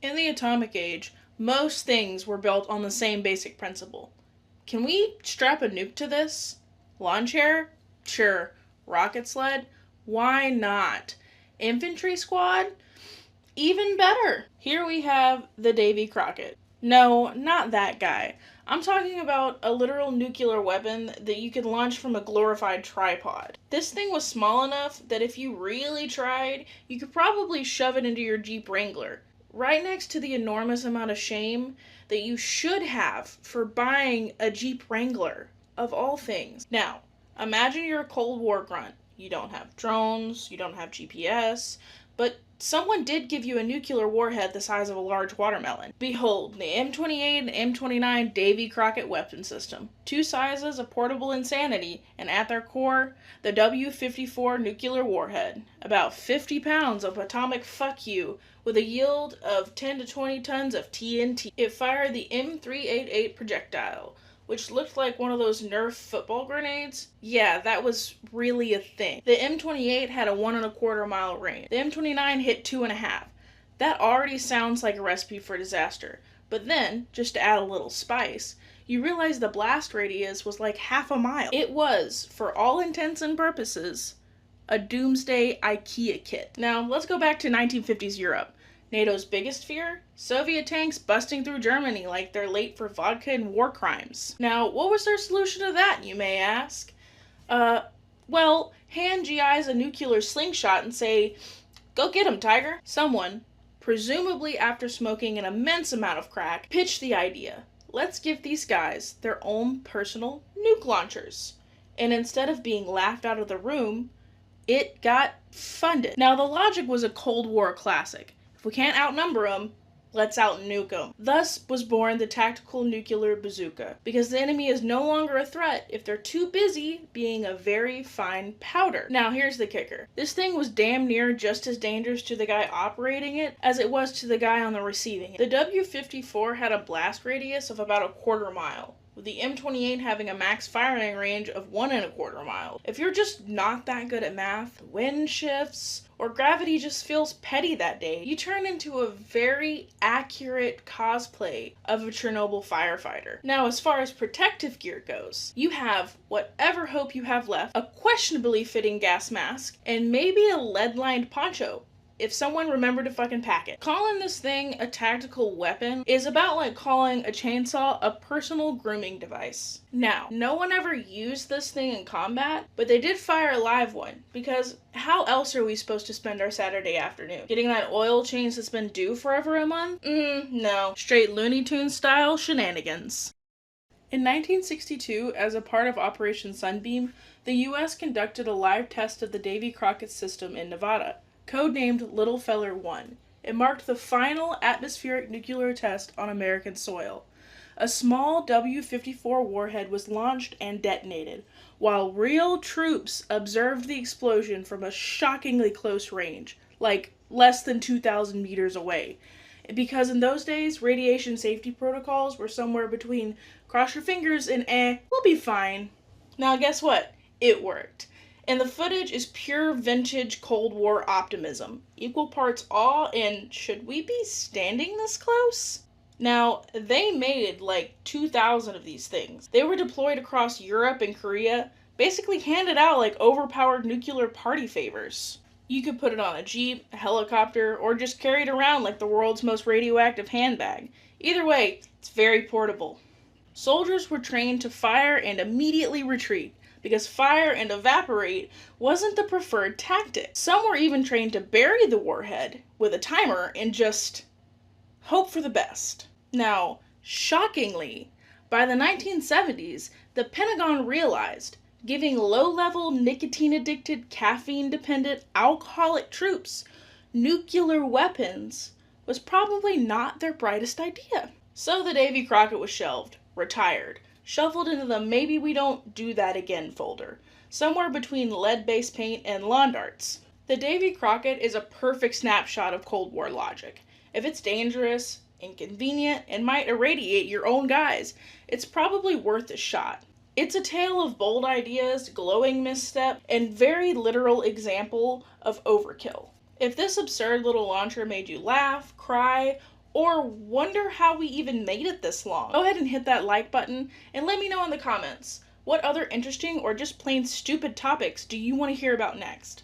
In the atomic age, most things were built on the same basic principle. Can we strap a nuke to this? Lawn chair? Sure. Rocket sled? Why not? Infantry squad? Even better. Here we have the Davy Crockett. No, not that guy. I'm talking about a literal nuclear weapon that you could launch from a glorified tripod. This thing was small enough that if you really tried, you could probably shove it into your Jeep Wrangler, right next to the enormous amount of shame that you should have for buying a Jeep Wrangler, of all things. Now, imagine you're a Cold War grunt. You don't have drones, you don't have GPS, but someone did give you a nuclear warhead the size of a large watermelon. Behold, the M28 and M29 Davy Crockett weapon system. Two sizes of portable insanity, and at their core, the W-54 nuclear warhead. About 50 pounds of atomic fuck you, with a yield of 10 to 20 tons of TNT. It fired the M388 projectile, which looked like one of those Nerf football grenades. Yeah, that was really a thing. The M28 had a 1.25 mile range. The M29 hit 2.5. That already sounds like a recipe for disaster. But then, just to add a little spice, you realize the blast radius was like 1/2 mile. It was, for all intents and purposes, a doomsday IKEA kit. Now, let's go back to 1950s Europe. NATO's biggest fear? Soviet tanks busting through Germany like they're late for vodka and war crimes. Now, what was their solution to that, you may ask? Well, hand GIs a nuclear slingshot and say, "Go get 'em, Tiger." Someone, presumably after smoking an immense amount of crack, pitched the idea. Let's give these guys their own personal nuke launchers. And instead of being laughed out of the room, it got funded. Now, the logic was a Cold War classic. If we can't outnumber them, let's out-nuke them. Thus was born the tactical nuclear bazooka, because the enemy is no longer a threat if they're too busy being a very fine powder. Now, here's the kicker. This thing was damn near just as dangerous to the guy operating it as it was to the guy on the receiving end. The W-54 had a blast radius of about 1/4 mile, with the M28 having a max firing range of 1.25 miles. If you're just not that good at math, wind shifts, or gravity just feels petty that day, you turn into a very accurate cosplay of a Chernobyl firefighter. Now, as far as protective gear goes, you have whatever hope you have left, a questionably fitting gas mask, and maybe a lead-lined poncho, if someone remembered to fucking pack it. Calling this thing a tactical weapon is about like calling a chainsaw a personal grooming device. Now, no one ever used this thing in combat, but they did fire a live one, because how else are we supposed to spend our Saturday afternoon? Getting that oil change that's been due for over a month? No. Straight Looney Tunes style shenanigans. In 1962, as a part of Operation Sunbeam, the US conducted a live test of the Davy Crockett system in Nevada, codenamed Little Feller 1. It marked the final atmospheric nuclear test on American soil. A small W-54 warhead was launched and detonated, while real troops observed the explosion from a shockingly close range, like less than 2,000 meters away. Because in those days, radiation safety protocols were somewhere between cross your fingers and we'll be fine. Now guess what? It worked. And the footage is pure vintage Cold War optimism. Equal parts awe and should we be standing this close? Now, they made like 2,000 of these things. They were deployed across Europe and Korea, basically handed out like overpowered nuclear party favors. You could put it on a Jeep, a helicopter, or just carry it around like the world's most radioactive handbag. Either way, it's very portable. Soldiers were trained to fire and immediately retreat, because fire and evaporate wasn't the preferred tactic. Some were even trained to bury the warhead with a timer and just hope for the best. Now, shockingly, by the 1970s, the Pentagon realized giving low-level, nicotine-addicted, caffeine-dependent, alcoholic troops nuclear weapons was probably not their brightest idea. So the Davy Crockett was shelved, retired, shuffled into the maybe we don't do that again folder, somewhere between lead-based paint and lawn darts. The Davy Crockett is a perfect snapshot of Cold War logic. If it's dangerous, inconvenient, and might irradiate your own guys, it's probably worth a shot. It's a tale of bold ideas, glowing misstep, and very literal example of overkill. If this absurd little launcher made you laugh, cry, or wonder how we even made it this long? Go ahead and hit that like button and let me know in the comments. What other interesting or just plain stupid topics do you want to hear about next?